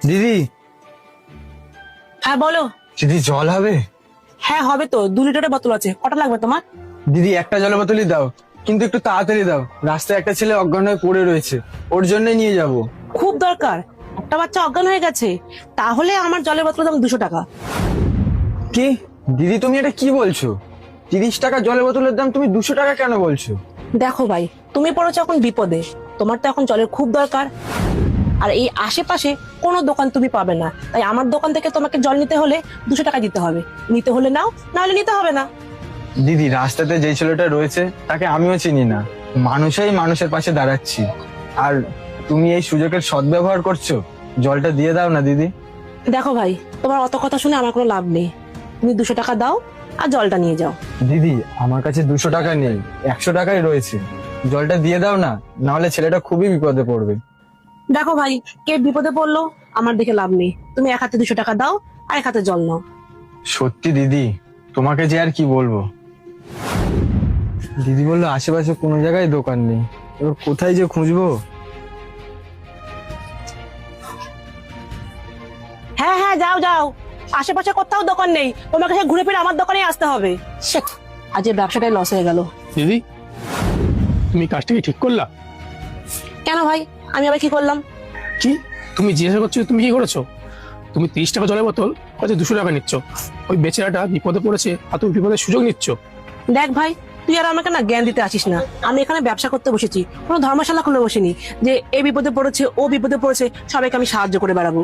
দিদি, হ্যাঁ বলো। দিদি জল হবে? হ্যাঁ হবে তো, 2 লিটারের বোতল আছে, কটা লাগবে তোমার? দিদি একটা জলের বোতলই দাও, কিন্তু একটু তাড়াতাড়ি দাও। রাস্তায় একটা ছেলে অজ্ঞান হয়ে পড়ে রয়েছে, ওর জন্যই নিয়ে যাব। খুব দরকার, একটা বাচ্চা অজ্ঞান হয়ে গেছে, তাহলে আমার জলের বোতলের দাম 200 টাকা। কি দিদি, তুমি এটা কি বলছো? 30 টাকা জলের বোতলের দাম, তুমি 200 টাকা কেন বলছো? দেখো ভাই, তুমি পড়েছো এখন বিপদে, তোমার তো এখন জলের খুব দরকার। আর এই আশেপাশে কোনো দোকান তুমি পাবে না, তাই আমার দোকান থেকে তোমাকে জল নিতে হলে 200 টাকা দিতে হবে। নিতে হলে নাও, না হলে নিতে হবে না। দিদি, রাস্তাতে যে ছেলেটা রয়েছে তাকে আমিও চিনি না, মানুষই মানুষের পাশে দাঁড়াচ্ছি, আর তুমি এই সুযোগের সদ্ব্যবহার করছো। জলটা দিয়ে দাও না দিদি। দেখো ভাই, তোমার অত কথা শুনে আমার কোনো লাভ নেই, তুমি 200 টাকা দাও আর জলটা নিয়ে যাও। দিদি, আমার কাছে 200 টাকা নেই, 100 টাকাই রয়েছে। জলটা দিয়ে দাও না, নাহলে ছেলেটা খুবই বিপদে পড়বে। দেখো ভাই, কে বিপদে পড়লো আমার দেখে লাভ নেই, তুমি এক হাতে 200 টাকা দাও আর এক হাতে জল নাও। সত্যি দিদি, তোমাকে যে আর কি বলবো। দিদি বললো আশেপাশে কোনো জায়গায় দোকান নেই, এবার কোথায় যে খুঁজবো। হ্যাঁ হ্যাঁ, যাও যাও, আশেপাশে কোথাও দোকান নেই, তোমাকে সে ঘুরে ফিরে আমার দোকানে আসতে হবে। শেট, আজ এই ব্যবসাটাই লস হয়ে গেল। দিদি, তুমি কাজটা কি ঠিক করলা? কেন ভাই, আমি আবার কি করলাম? কি তুমি জিজ্ঞাসা করছো তুমি কি করেছো? তুমি 30 টাকা জলের বোতল হয়তো 200 টাকা নিচ্ছ, ওই বেচারাটা বিপদে পড়েছে আর তুমি বিপদের সুযোগ নিচ্ছ। দেখ ভাই, তুই আর আমাকে না জ্ঞান দিতে আসিস না, আমি এখানে ব্যবসা করতে বসেছি, কোনো ধর্মশালা খুলে বসিনি যে এ বিপদে পড়েছে ও বিপদে পড়েছে সবাইকে আমি সাহায্য করে বেড়াবো।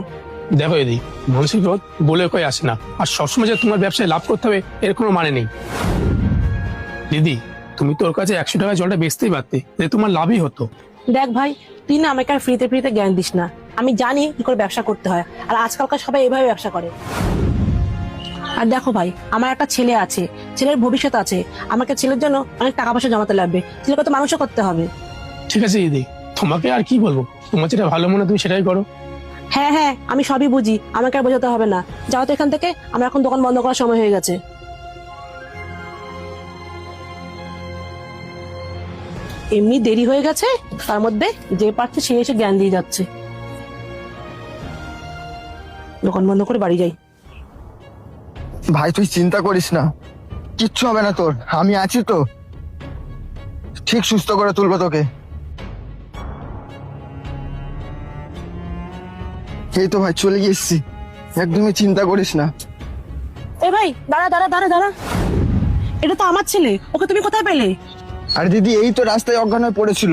দেখো দিদি, মানুষের বিপদ বলে কয়ে আসে না, আর সবসময় যে তোমার ব্যবসায় লাভ করতে হবে এর কোনো মানে নেই। দিদি, তুমি তোর কাছে 100 টাকা জলটা বেচতেই পারতে, এতে তোমার লাভই হতো। দেখ ভাই, তুই না আমাকে আর ফ্রিতে ফ্রিতে জ্ঞান দিস না, আমি জানি কি করে ব্যবসা করতে হয়, আর আজকালকার সবাই এভাবে ব্যবসা করে। আর দেখো ভাই, আমার একটা ছেলে আছে, ছেলের ভবিষ্যৎ আছে, আমাকে ছেলের জন্য অনেক টাকা পয়সা জমাতে লাগবে, ছেলেকে তো মানুষও করতে হবে। ঠিক আছে দিদি, তোমাকে আর কি বলবো, তোমার যেটা ভালো মনে তুমি সেটাই করো। হ্যাঁ হ্যাঁ, আমি সবই বুঝি, আমাকে আর বোঝাতে হবে না। যাও তো এখান থেকে, আমার এখন দোকান বন্ধ করার সময় হয়ে গেছে। এমনি দেরি হয়ে গেছে, তার মধ্যে যে পারছে সে এসে জ্ঞান দিয়ে যাচ্ছে। দোকান বন্ধ করে বাড়ি যাই। ভাই তুই চিন্তা করিস না, কিচ্ছু হবে না তোর, আমি আছি তো, ঠিক সুস্থ করে তুলবো তোকে। এই তো ভাই চলে গিয়েছি, একদমই চিন্তা করিস না। এ ভাই, দাঁড়া দাঁড়া দাঁড়া দাঁড়া, এটা তো আমার ছেলে, ওকে তুমি কোথায় পেলে? আর দিদি এই তো রাস্তায় অজ্ঞান হয়ে পড়েছিল,